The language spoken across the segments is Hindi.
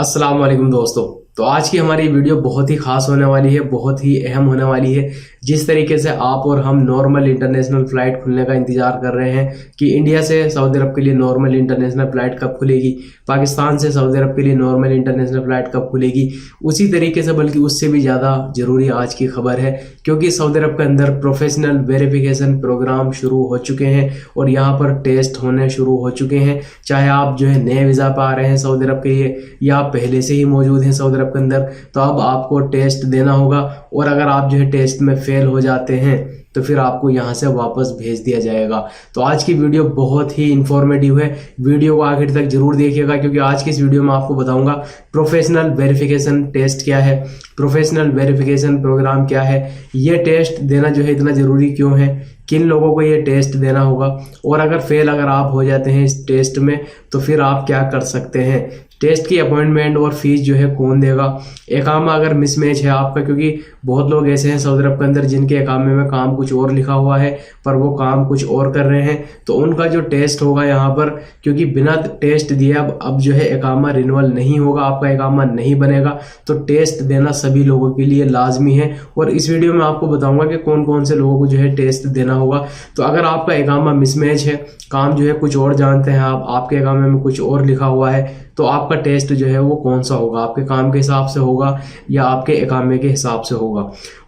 अस्सलाम वालेकुम दोस्तों। तो आज की हमारी वीडियो बहुत ही खास होने वाली है, बहुत ही अहम होने वाली है। जिस तरीके से आप और हम नॉर्मल इंटरनेशनल फ्लाइट खुलने का इंतजार कर रहे हैं कि इंडिया से सऊदी अरब के लिए नॉर्मल इंटरनेशनल फ्लाइट कब खुलेगी, पाकिस्तान से सऊदी अरब के लिए नॉर्मल इंटरनेशनल फ्लाइट कब खुलेगी, उसी तरीके से बल्कि उससे भी ज़्यादा ज़रूरी आज की खबर है क्योंकि सऊदी अरब के अंदर प्रोफेशनल वेरिफिकेशन प्रोग्राम शुरू हो चुके हैं और यहाँ पर टेस्ट होने शुरू हो चुके हैं। चाहे आप नए वीज़ा पर आ रहे हैं सऊदी अरब के लिए या आप पहले से ही मौजूद हैं सऊदी अरब के अंदर, तो अब आपको टेस्ट देना होगा और अगर आप टेस्ट में फेल हो जाते हैं तो फिर आपको यहाँ से वापस भेज दिया जाएगा। तो आज की वीडियो बहुत ही इंफॉर्मेटिव है, वीडियो को आखिर तक जरूर देखिएगा क्योंकि आज की इस वीडियो में आपको बताऊंगा प्रोफेशनल वेरिफिकेशन टेस्ट क्या है, प्रोफेशनल वेरिफिकेशन प्रोग्राम क्या है, ये टेस्ट देना इतना ज़रूरी क्यों है, किन लोगों को ये टेस्ट देना होगा और अगर आप हो जाते हैं इस टेस्ट में तो फिर आप क्या कर सकते हैं, टेस्ट की अपॉइंटमेंट और फीस कौन देगा, इकामा अगर मिसमैच है आपका, क्योंकि बहुत लोग ऐसे हैं सऊदी अरब के अंदर जिनके इकामे में काम कुछ और लिखा हुआ है पर वो काम कुछ और कर रहे हैं, तो उनका टेस्ट होगा यहाँ पर, क्योंकि बिना टेस्ट दिए अब इकामा रिन्यूअल नहीं होगा, आपका इकामा नहीं बनेगा। तो टेस्ट देना सभी लोगों के लिए लाजमी है और इस वीडियो में आपको बताऊंगा कि कौन कौन से लोगों को टेस्ट देना होगा। तो अगर आपका इकामा मिसमैच है, काम कुछ और जानते हैं आप, आपके इकामे में कुछ और लिखा हुआ है, तो आपका टेस्ट वो कौन सा होगा, आपके काम के हिसाब से होगा या आपके इकामे के हिसाब से होगा।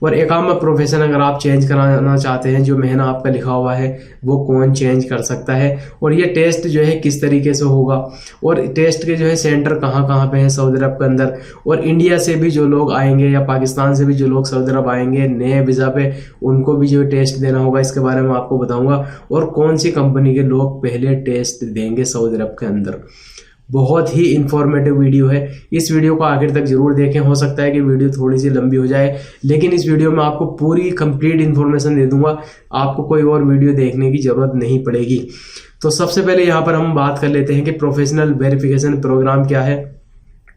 और इकामा प्रोफेशन अगर आप चेंज कराना चाहते हैं, जो महीना आपका लिखा हुआ है वो कौन चेंज कर सकता है और ये टेस्ट किस तरीके से होगा और टेस्ट के सेंटर कहाँ कहाँ पे हैं सऊदी अरब के अंदर, और इंडिया से भी जो लोग आएंगे या पाकिस्तान से भी जो लोग सऊदी अरब आएंगे नए वीज़ा पे, उनको भी टेस्ट देना होगा, इसके बारे में आपको बताऊंगा। और कौन सी कंपनी के लोग पहले टेस्ट देंगे सऊदी अरब के अंदर। बहुत ही इंफॉर्मेटिव वीडियो है, इस वीडियो को आखिर तक जरूर देखें। हो सकता है कि वीडियो थोड़ी सी लंबी हो जाए लेकिन इस वीडियो में आपको पूरी कंप्लीट इन्फॉर्मेशन दे दूंगा, आपको कोई और वीडियो देखने की जरूरत नहीं पड़ेगी। तो सबसे पहले यहाँ पर हम बात कर लेते हैं कि प्रोफेशनल वेरिफिकेशन प्रोग्राम क्या है,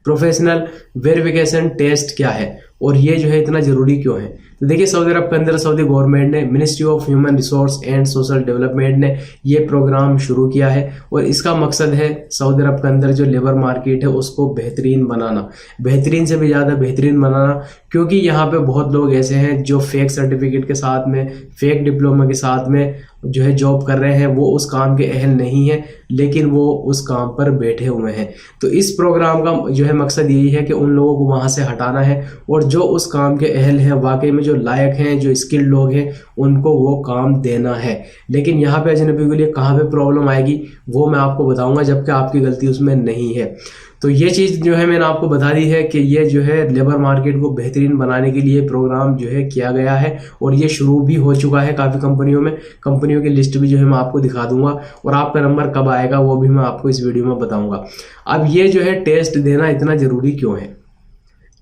प्रोफेशनल वेरिफिकेशन टेस्ट क्या है और ये इतना जरूरी क्यों है। तो देखिए, सऊदी अरब के अंदर सऊदी गवर्नमेंट ने, ministry of human resource and social development ने ये प्रोग्राम शुरू किया है और इसका मकसद है सऊदी अरब के अंदर जो लेबर मार्केट है उसको बेहतरीन बनाना, बेहतरीन से भी ज़्यादा बेहतरीन बनाना, क्योंकि यहाँ पे बहुत लोग ऐसे हैं जो फेक सर्टिफिकेट के साथ में, फेक डिप्लोमा के साथ में जॉब कर रहे हैं, वो उस काम के अहल नहीं है लेकिन वो उस काम पर बैठे हुए हैं। तो इस प्रोग्राम का मकसद यही है कि उन लोगों को वहाँ से हटाना है और जो उस काम के अहल हैं, वाकई में जो लायक हैं, जो स्किल्ड लोग हैं, उनको वो काम देना है। लेकिन यहाँ पे अजनबी के लिए कहाँ पे प्रॉब्लम आएगी वो मैं आपको बताऊंगा, जबकि आपकी गलती उसमें नहीं है। तो ये चीज़ मैंने आपको बता दी है कि ये लेबर मार्केट को बेहतरीन बनाने के लिए प्रोग्राम किया गया है और ये शुरू भी हो चुका है काफ़ी कंपनियों में। कंपनियों की लिस्ट भी मैं आपको दिखा दूंगा और आपका नंबर कब आएगा वो भी मैं आपको इस वीडियो में बताऊंगा। अब ये टेस्ट देना इतना ज़रूरी क्यों है,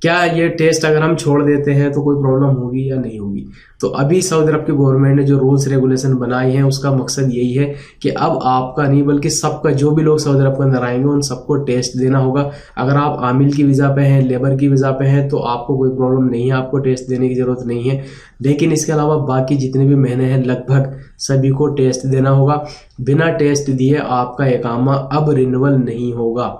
क्या ये टेस्ट अगर हम छोड़ देते हैं तो कोई प्रॉब्लम होगी या नहीं होगी। तो अभी सऊदी अरब की गवर्नमेंट ने जो रूल्स रेगुलेशन बनाई हैं उसका मकसद यही है कि अब आपका नहीं बल्कि सबका, जो भी लोग सऊदी अरब के अंदर आएंगे उन सबको टेस्ट देना होगा। अगर आप आमिल की वीज़ा पे हैं, लेबर की वीज़ा पे हैं, तो आपको कोई प्रॉब्लम नहीं है, आपको टेस्ट देने की ज़रूरत नहीं है। लेकिन इसके अलावा बाकी जितने भी महीने हैं लगभग सभी को टेस्ट देना होगा। बिना टेस्ट दिए आपका इकामा अब रिन्यूअल नहीं होगा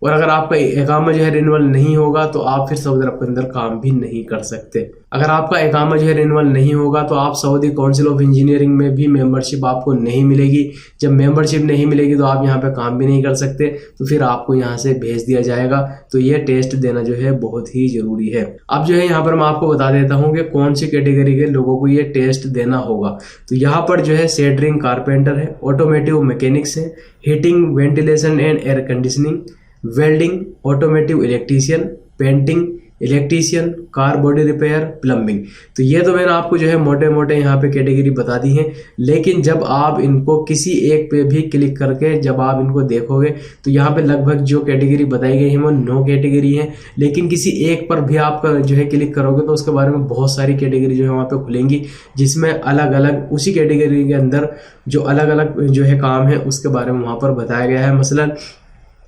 और अगर आपका इकामा रिन्यूअल नहीं होगा तो आप फिर सऊदी अरब के अंदर काम भी नहीं कर सकते। अगर आपका इकामा रिन्यूअल नहीं होगा तो आप सऊदी काउंसिल ऑफ इंजीनियरिंग में भी मेंबरशिप आपको नहीं मिलेगी। जब मेंबरशिप नहीं मिलेगी तो आप यहाँ पे काम भी नहीं कर सकते, तो फिर आपको यहाँ से भेज दिया जाएगा। तो ये टेस्ट देना बहुत ही जरूरी है। अब यहाँ पर मैं आपको बता देता हूँ कि कौन सी कैटेगरी के लोगों को ये टेस्ट देना होगा। तो यहाँ पर सेटरिंग कारपेंटर है, ऑटोमेटिव मैकेनिक्स है, heating ventilation and air conditioning, welding, automotive electrician, painting electrician, car body repair, plumbing. तो ये तो मैंने आपको मोटे मोटे यहाँ पे कैटेगरी बता दी हैं, लेकिन जब आप इनको किसी एक पे भी क्लिक करके जब आप इनको देखोगे तो यहाँ पे लगभग जो कैटेगरी बताई गई है वो 9 कैटेगरी हैं। लेकिन किसी एक पर भी आप क्लिक करोगे तो उसके बारे में बहुत सारी कैटेगरी वहाँ पे खुलेंगी, जिसमें अलग अलग उसी कैटेगरी के अंदर जो अलग अलग काम है उसके बारे में वहाँ पर बताया गया है। मसलन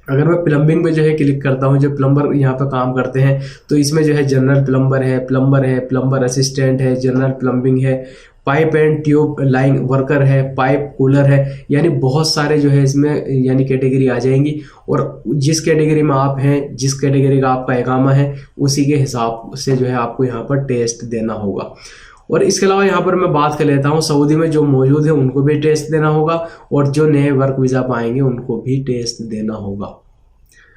अगर मैं प्लम्बिंग पे क्लिक करता हूँ, जो प्लम्बर यहाँ पे काम करते हैं, तो इसमें जनरल प्लम्बर है, प्लम्बर असिस्टेंट है, जनरल प्लम्बिंग है, pipe and tube line worker है, पाइप कूलर है, यानी बहुत सारे जो है इसमें यानी कैटेगरी आ जाएंगी। और जिस कैटेगरी में आप हैं, जिस कैटेगरी का आपका इकामा है, उसी के हिसाब से जो है आपको यहाँ पर टेस्ट देना होगा। और इसके अलावा यहाँ पर मैं बात कर लेता हूँ, सऊदी में जो मौजूद है उनको भी टेस्ट देना होगा, और जो नए वर्क वीज़ा पाएंगे उनको भी टेस्ट देना होगा।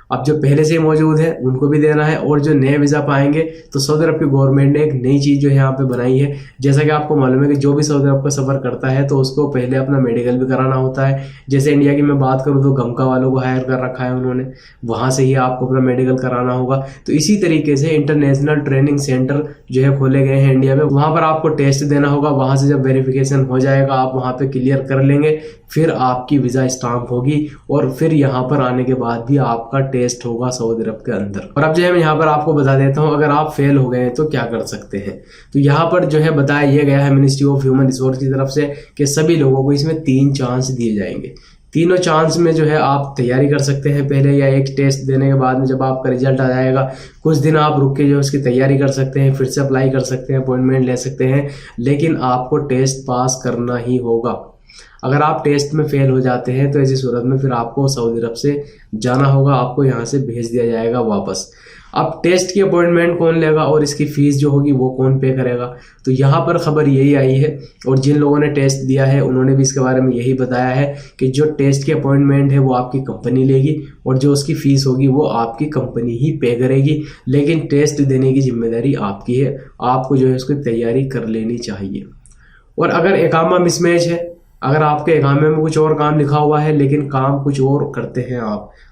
अब जो पहले से मौजूद है उनको भी देना है, और जो नए वीज़ा पाएंगे तो सऊदी अरब की गवर्नमेंट ने एक नई चीज़ जो है यहाँ पे बनाई है। जैसा कि आपको मालूम है कि जो भी सऊदी अरब का सफ़र करता है तो उसको पहले अपना मेडिकल भी कराना होता है। जैसे इंडिया की मैं बात करूँ तो गमका वालों को हायर कर रखा है उन्होंने, वहाँ से ही आपको अपना मेडिकल कराना होगा। तो इसी तरीके से इंटरनेशनल ट्रेनिंग सेंटर जो है खोले गए हैं इंडिया में, वहाँ पर आपको टेस्ट देना होगा। वहाँ से जब वेरिफिकेशन हो जाएगा, आप वहाँ पर क्लियर कर लेंगे, फिर आपकी वीज़ा स्टाम्प होगी, और फिर यहाँ पर आने के बाद भी आपका टेस्ट होगा सऊदी अरब के अंदर। और अब जो है मैं यहाँ पर आपको बता देता हूँ, अगर आप फेल हो गए हैं तो क्या कर सकते हैं। तो यहाँ पर जो है बताया यह गया है मिनिस्ट्री ऑफ ह्यूमन रिसोर्स की तरफ से कि सभी लोगों को इसमें 3 चांस दिए जाएंगे। तीनों चांस में जो है आप तैयारी कर सकते हैं पहले, या एक टेस्ट देने के बाद में जब आपका रिजल्ट आ जाएगा कुछ दिन आप रुक के जो उसकी तैयारी कर सकते हैं, फिर से अप्लाई कर सकते हैं, अपॉइंटमेंट ले सकते हैं, लेकिन आपको टेस्ट पास करना ही होगा। अगर आप टेस्ट में फेल हो जाते हैं तो ऐसी सूरत में फिर आपको सऊदी अरब से जाना होगा, आपको यहाँ से भेज दिया जाएगा वापस। अब टेस्ट की अपॉइंटमेंट कौन लेगा और इसकी फ़ीस जो होगी वो कौन पे करेगा, तो यहाँ पर खबर यही आई है, और जिन लोगों ने टेस्ट दिया है उन्होंने भी इसके बारे में यही बताया है कि जो टेस्ट की अपॉइंटमेंट है वो आपकी कंपनी लेगी, और जो उसकी फ़ीस होगी वो आपकी कंपनी ही पे करेगी, लेकिन टेस्ट देने की जिम्मेदारी आपकी है। आपको जो है उसकी तैयारी कर लेनी चाहिए। और अगर इकामा मिसमैच है, अगर आपके इकामे में कुछ और काम लिखा हुआ है लेकिन काम कुछ और करते हैं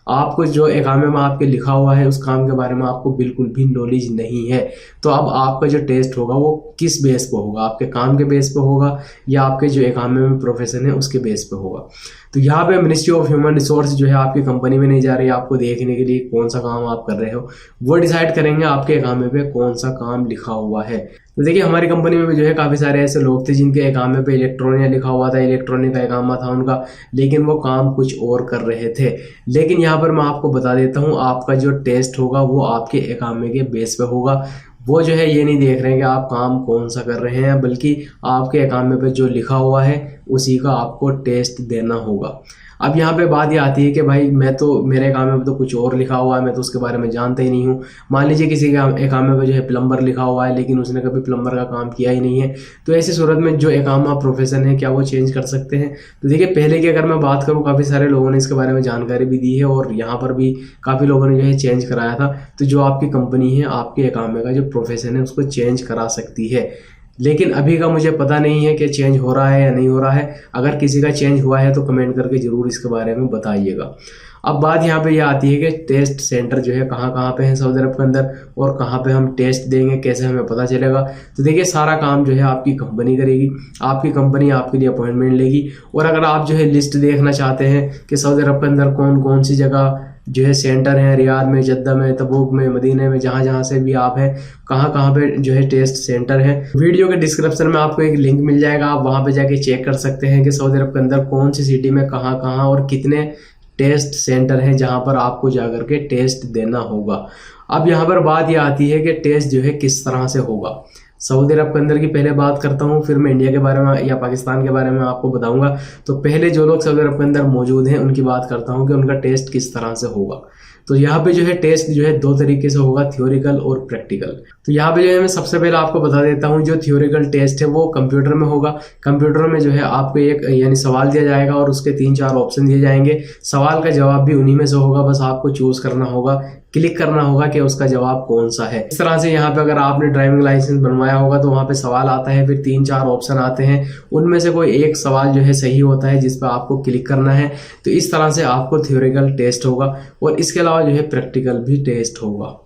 आपको जो इकामे में आपके लिखा हुआ है उस काम के बारे में आपको बिल्कुल भी नॉलेज नहीं है, तो अब आपका जो टेस्ट होगा वो किस बेस पे होगा, आपके काम के बेस पे होगा या आपके जो इकामे में प्रोफेशन है उसके बेस पे होगा। तो यहाँ पे मिनिस्ट्री ऑफ ह्यूमन रिसोर्स जो है आपकी कंपनी में नहीं जा रही है आपको देखने के लिए कौन सा काम आप कर रहे हो, वो डिसाइड करेंगे आपके इकामे पे कौन सा काम लिखा हुआ है। तो देखिए हमारी कंपनी में भी जो है काफ़ी सारे ऐसे लोग थे जिनके इकामे पे इलेक्ट्रॉनिक लिखा हुआ था, इलेक्ट्रॉनिक का इकामा था उनका, लेकिन वो काम कुछ और कर रहे थे। लेकिन यहाँ पर मैं आपको बता देता हूँ, आपका जो टेस्ट होगा वो आपके इकामे के बेस पे होगा। वो जो है ये नहीं देख रहे हैं कि आप काम कौन सा कर रहे हैं, बल्कि आपके इकामे पे जो लिखा हुआ है उसी का आपको टेस्ट देना होगा। अब यहाँ पे बात ये आती है कि भाई मेरे इकामे में तो कुछ और लिखा हुआ है, मैं तो उसके बारे में जानता ही नहीं हूँ। मान लीजिए किसी के इकामे पे जो है प्लम्बर लिखा हुआ है लेकिन उसने कभी प्लम्बर का काम किया ही नहीं है, तो ऐसी सूरत में जो इकामा प्रोफेशन है क्या वो चेंज कर सकते हैं। तो देखिए पहले की अगर मैं बात करूँ काफ़ी सारे लोगों ने इसके बारे में जानकारी भी दी है, और यहाँ पर भी काफ़ी लोगों ने जो है चेंज कराया था। तो जो आपकी कंपनी है आपके इकामे का जो प्रोफेशन है उसको चेंज करा सकती है, लेकिन अभी का मुझे पता नहीं है कि चेंज हो रहा है या नहीं हो रहा है। अगर किसी का चेंज हुआ है तो कमेंट करके ज़रूर इसके बारे में बताइएगा। अब बात यहाँ पे ये आती है कि टेस्ट सेंटर जो है कहाँ कहाँ पे है सऊदी अरब के अंदर, और कहाँ पे हम टेस्ट देंगे, कैसे हमें पता चलेगा। तो देखिए सारा काम जो है आपकी कंपनी करेगी, आपकी कंपनी आपके लिए अपॉइंटमेंट लेगी। और अगर आप जो है लिस्ट देखना चाहते हैं कि सऊदी अरब के अंदर कौन कौन सी जगह जो है सेंटर हैं, रियाद में, जद्दा में, तबूक में, मदीने में, जहाँ जहाँ से भी आप हैं, कहाँ कहाँ पे जो है टेस्ट सेंटर है। वीडियो के डिस्क्रिप्शन में आपको एक लिंक मिल जाएगा, आप वहाँ पे जाके चेक कर सकते हैं कि सऊदी अरब के अंदर कौन सी सिटी में कहाँ कहाँ और कितने टेस्ट सेंटर हैं जहाँ पर आपको जाकर के टेस्ट देना होगा। अब यहाँ पर बात ये आती है कि टेस्ट जो है किस तरह से होगा। सऊदी अरब के अंदर की पहले बात करता हूँ, फिर मैं इंडिया के बारे में या पाकिस्तान के बारे में आपको बताऊंगा। तो पहले जो लोग सऊदी अरब के अंदर मौजूद हैं उनकी बात करता हूँ कि उनका टेस्ट किस तरह से होगा। तो यहाँ पे जो है टेस्ट जो है 2 तरीके से होगा, थ्योरिकल और प्रैक्टिकल। तो यहाँ पे जो है मैं सबसे पहले आपको बता देता हूँ, जो थ्योरिकल टेस्ट है वो कंप्यूटर में होगा। कंप्यूटर में जो है आपको एक यानी सवाल दिया जाएगा और उसके 3-4 ऑप्शन दिए जाएंगे। सवाल का जवाब भी उन्हीं में से होगा, बस आपको चूज करना होगा, क्लिक करना होगा कि उसका जवाब कौन सा है। इस तरह से यहाँ पे अगर आपने ड्राइविंग लाइसेंस बनवाया होगा तो वहाँ पे सवाल आता है, फिर 3-4 ऑप्शन आते हैं, उनमें से कोई एक सवाल जो है सही होता है जिस पर आपको क्लिक करना है। तो इस तरह से आपको थ्योरिकल टेस्ट होगा, और इसके अलावा जो है प्रैक्टिकल भी टेस्ट होगा।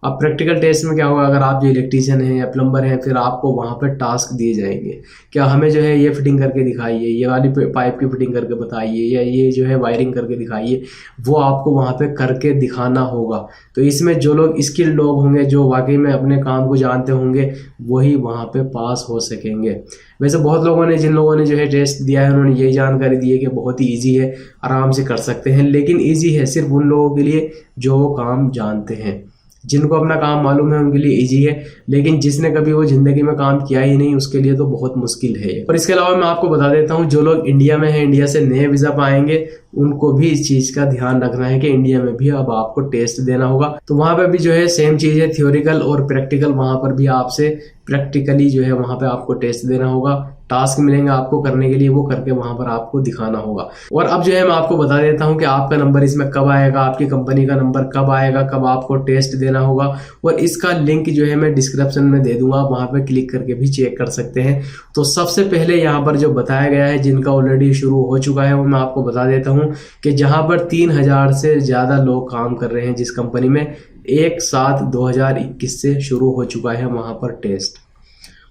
अब प्रैक्टिकल टेस्ट में क्या होगा, अगर आप जो इलेक्ट्रीशियन हैं या प्लम्बर हैं, फिर आपको वहाँ पर टास्क दिए जाएंगे, क्या हमें जो है ये फिटिंग करके दिखाइए, ये वाली पाइप की फिटिंग करके बताइए, या ये जो है वायरिंग करके दिखाइए, वो आपको वहाँ पे करके दिखाना होगा। तो इसमें जो लोग स्किल्ड लोग होंगे, जो वाकई में अपने काम को जानते होंगे, वही वहाँ पे पास हो सकेंगे। वैसे बहुत लोगों ने, जिन लोगों ने जो है टेस्ट दिया है, उन्होंने यही जानकारी दी है कि बहुत ही ईजी है, आराम से कर सकते हैं। लेकिन ईजी है सिर्फ उन लोगों के लिए जो काम जानते हैं। जिनको अपना काम मालूम है उनके लिए इजी है, लेकिन जिसने कभी वो जिंदगी में काम किया ही नहीं उसके लिए तो बहुत मुश्किल है। और इसके अलावा मैं आपको बता देता हूँ, जो लोग इंडिया में है, इंडिया से नए वीजा पाएंगे, उनको भी इस चीज का ध्यान रखना है कि इंडिया में भी अब आपको टेस्ट देना होगा। तो वहां पे भी जो है सेम चीज है, थियोरिकल और प्रैक्टिकल, वहां पर भी आपसे प्रैक्टिकली जो है वहां पे आपको टेस्ट देना होगा। टास्क मिलेंगे आपको करने के लिए, वो करके वहां पर आपको दिखाना होगा। और अब जो है मैं आपको बता देता हूं कि आपका नंबर इसमें कब आएगा, आपकी कंपनी का नंबर कब आएगा, कब आपको टेस्ट देना होगा। और इसका लिंक जो है मैं डिस्क्रिप्शन में दे दूंगा, वहां पर क्लिक करके भी चेक कर सकते हैं। तो सबसे पहले यहाँ पर जो बताया गया है, जिनका ऑलरेडी शुरू हो चुका है, वो मैं आपको बता देता हूँ कि जहां पर 3000 से ज्यादा लोग काम कर रहे हैं जिस कंपनी में, 1/7/2021 से शुरू हो चुका है वहां पर टेस्ट।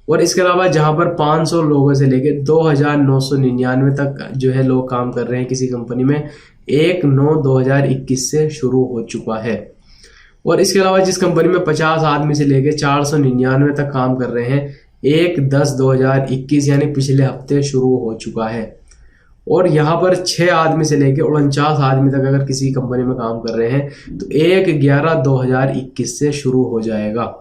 और इसके अलावा जहां पर 500 लोगों से लेकर 2999 तक जो है लोग काम कर रहे हैं किसी कंपनी में, 1/9/2021 से शुरू हो चुका है। और इसके अलावा जिस कंपनी में 50 आदमी से लेकर 499 तक काम कर रहे हैं, 1/10/2021 यानी पिछले हफ्ते शुरू हो चुका है। और यहाँ पर 6 आदमी से लेकर 49 आदमी तक अगर किसी कंपनी में काम कर रहे हैं तो 1/11/2021 से शुरू हो जाएगा।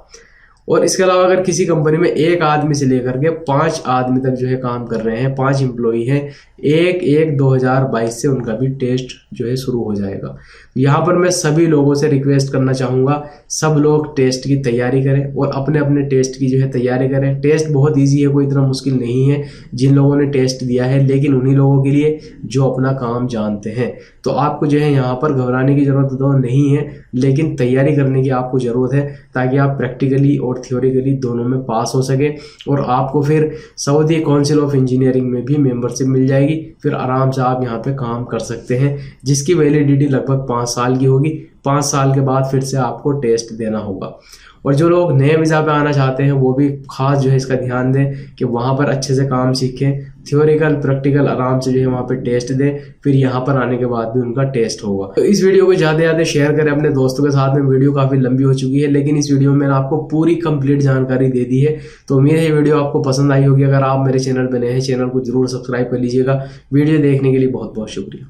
और इसके अलावा अगर किसी कंपनी में 1 आदमी से लेकर के 5 आदमी तक जो है काम कर रहे हैं, 5 एम्प्लॉई हैं, 1/1/2022 से उनका भी टेस्ट जो है शुरू हो जाएगा। यहाँ पर मैं सभी लोगों से रिक्वेस्ट करना चाहूँगा, सब लोग टेस्ट की तैयारी करें और अपने अपने टेस्ट की जो है तैयारी करें। टेस्ट बहुत ईजी है, कोई इतना मुश्किल नहीं है जिन लोगों ने टेस्ट दिया है, लेकिन उन्हीं लोगों के लिए जो अपना काम जानते हैं। तो आपको जो है यहाँ पर घबराने की जरूरत तो नहीं है, लेकिन तैयारी करने की आपको ज़रूरत है, ताकि आप प्रैक्टिकली और थियोरिकली दोनों में पास हो सके और आपको फिर सऊदी काउंसिल ऑफ इंजीनियरिंग में भी मेंबरशिप मिल जाएगी। फिर आराम से आप यहाँ पे काम कर सकते हैं, जिसकी वैलिडिटी लगभग 5 साल की होगी। 5 साल के बाद फिर से आपको टेस्ट देना होगा। और जो लोग नए वीज़ा पे आना चाहते हैं वो भी खास जो है इसका ध्यान दें कि वहाँ पर अच्छे से काम सीखें, थियोरिकल प्रैक्टिकल आराम से जो है वहाँ पे टेस्ट दें, फिर यहाँ पर आने के बाद भी उनका टेस्ट होगा। तो इस वीडियो को ज़्यादा से ज़्यादा शेयर करें अपने दोस्तों के साथ में। वीडियो काफ़ी लंबी हो चुकी है, लेकिन इस वीडियो में मैंने आपको पूरी कंप्लीट जानकारी दे दी है। तो उम्मीद है ये वीडियो आपको पसंद आई होगी। अगर आप मेरे चैनल पर नए हैं, चैनल को जरूर सब्सक्राइब कर लीजिएगा। वीडियो देखने के लिए बहुत बहुत शुक्रिया।